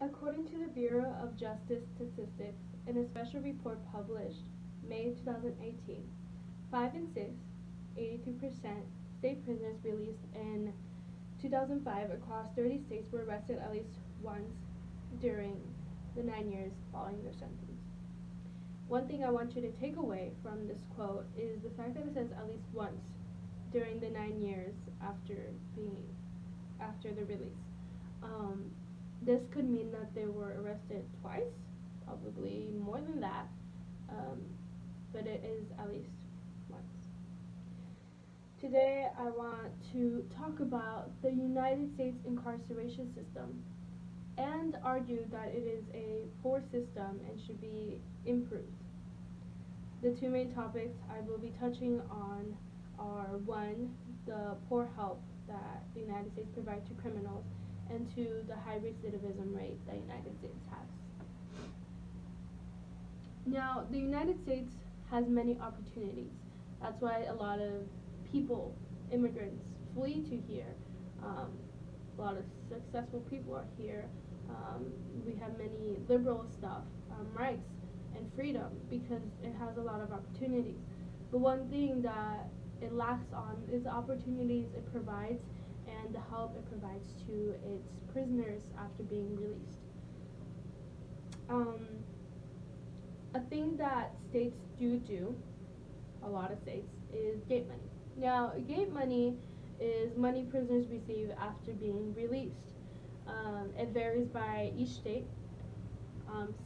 According to the Bureau of Justice Statistics, in a special report published May 2018, 5 and 6, 82% state prisoners released in 2005 across 30 states were arrested at least once during the 9 years following their sentence. One thing I want you to take away from this quote is the fact that it says at least once during the 9 years after being after the release. Um, this could mean that they were arrested twice, probably more than that, um, but it is at least once. Today, I want to talk about the United States incarceration system and argue that it is a poor system and should be improved. The two main topics I will be touching on are one, the poor help that the United States provides to criminals, and two, the high recidivism rate that the United States has. Now, the United States has many opportunities. That's why a lot of people, immigrants, flee to here. Um, a lot of successful people are here. Um, we have many liberal stuff, rights, and freedom because it has a lot of opportunities. But one thing that it lacks on is the opportunities it provides and the help it provides to its prisoners after being released. Um, a thing that states do, a lot of states, is gate money. Now, gate money is money prisoners receive after being released. It varies by each state.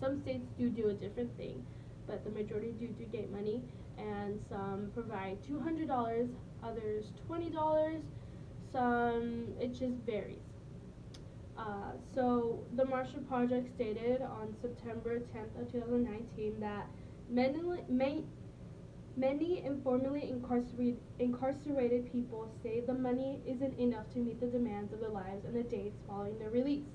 Some states do a different thing, but the majority do gate money, and some provide $200, others $20, some it just varies. So the Marshall Project stated on September 10th of 2019 that many informally incarcerated people say the money isn't enough to meet the demands of their lives and the days following their release.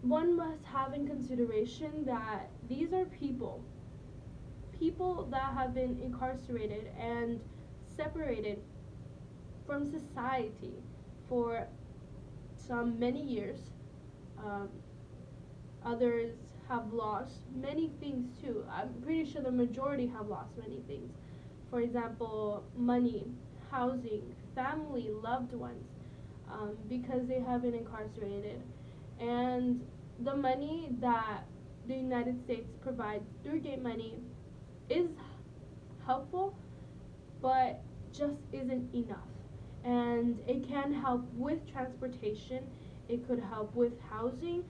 One must have in consideration that these are people that have been incarcerated and separated from society for some many years. Um, Others have lost many things too. I'm pretty sure the majority have lost many things. For example, money, housing, family, loved ones, because they have been incarcerated. And the money that the United States provides through gate money is helpful, but just isn't enough. And it can help with transportation, it could help with housing,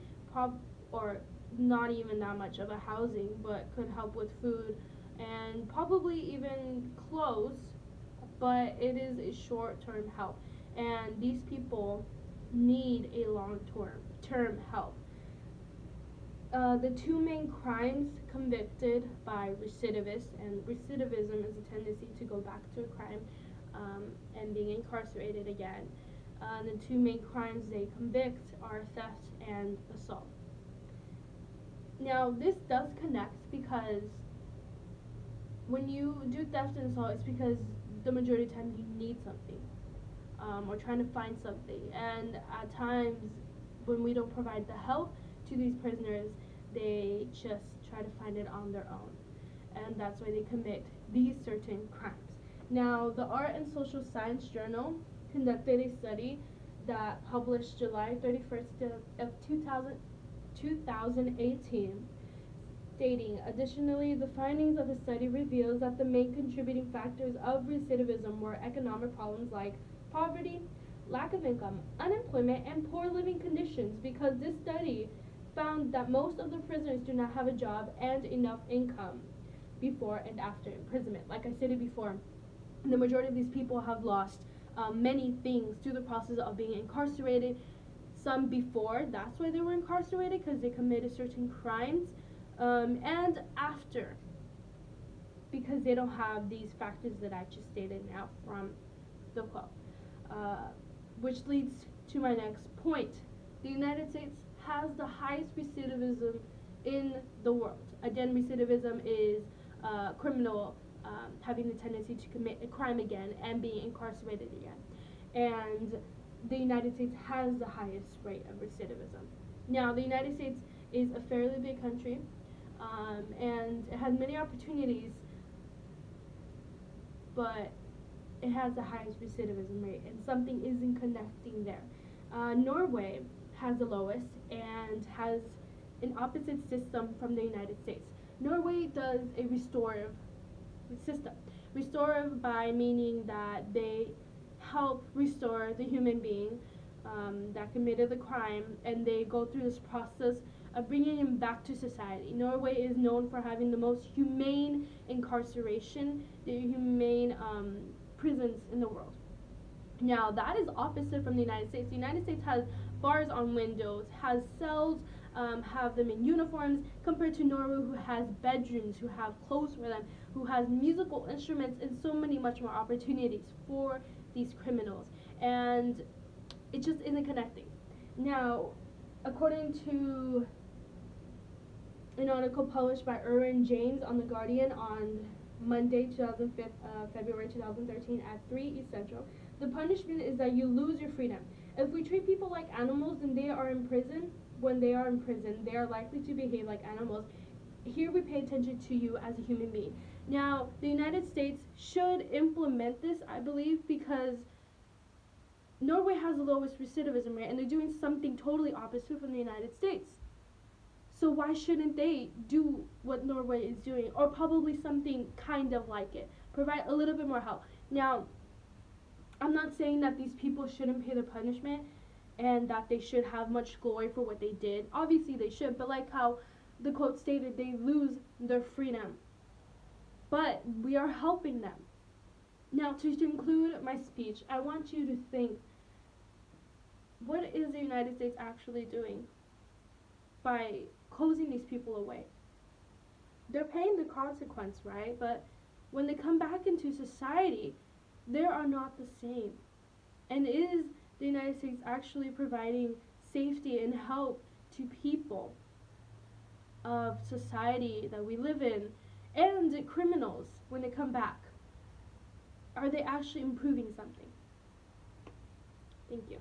or not even that much of a housing, but could help with food and probably even clothes, but it is a short term help. And these people need a long term help. The two main crimes convicted by recidivists, and recidivism is a tendency to go back to a crime and being incarcerated again. The two main crimes they convict are theft and assault. Now, this does connect because when you do theft and assault, it's because the majority of the time you need something or trying to find something. And at times, when we don't provide the help to these prisoners, they just try to find it on their own. And that's why they commit these certain crimes. Now, the Art and Social Science Journal conducted a study that published July 31st of 2018, stating, additionally, the findings of the study reveals that the main contributing factors of recidivism were economic problems like poverty, lack of income, unemployment, and poor living conditions, because this study found that most of the prisoners do not have a job and enough income before and after imprisonment. Like I stated before, the majority of these people have lost many things through the process of being incarcerated. Some before, that's why they were incarcerated, because they committed certain crimes, and after, because they don't have these factors that I just stated now from the quote. Which leads to my next point. The United States has the highest recidivism in the world. Again, recidivism is criminal having the tendency to commit a crime again and being incarcerated again. And the United States has the highest rate of recidivism. Now, the United States is a fairly big country, and it has many opportunities, but it has the highest recidivism rate, and something isn't connecting there. Norway has the lowest and has an opposite system from the United States. Norway does a restorative system. Restorative by meaning that they help restore the human being that committed the crime, and they go through this process of bringing him back to society. Norway is known for having the most humane incarceration, the humane prisons in the world. Now, that is opposite from the United States. The United States has bars on windows, has cells, have them in uniforms, compared to Norway, who has bedrooms, who have clothes for them, who has musical instruments, and so many much more opportunities for these criminals. And it just isn't connecting. Now, according to an article published by Erwin James on The Guardian on Monday, February 2013 at 3 East Central, the punishment is that you lose your freedom. If we treat people like animals and they are in prison, when they are in prison, they are likely to behave like animals. Here we pay attention to you as a human being. Now, the United States should implement this, I believe, because Norway has the lowest recidivism rate, and they're doing something totally opposite from the United States. So why shouldn't they do what Norway is doing, or probably something kind of like it? Provide a little bit more help. Now, I'm not saying that these people shouldn't pay their punishment and that they should have much glory for what they did. Obviously they should, but like how the quote stated, they lose their freedom. But we are helping them. Now, to conclude my speech, I want you to think, what is the United States actually doing by closing these people away? They're paying the consequence, right? But when they come back into society, they are not the same. And is the United States actually providing safety and help to people of society that we live in, and criminals when they come back? Are they actually improving something? Thank you.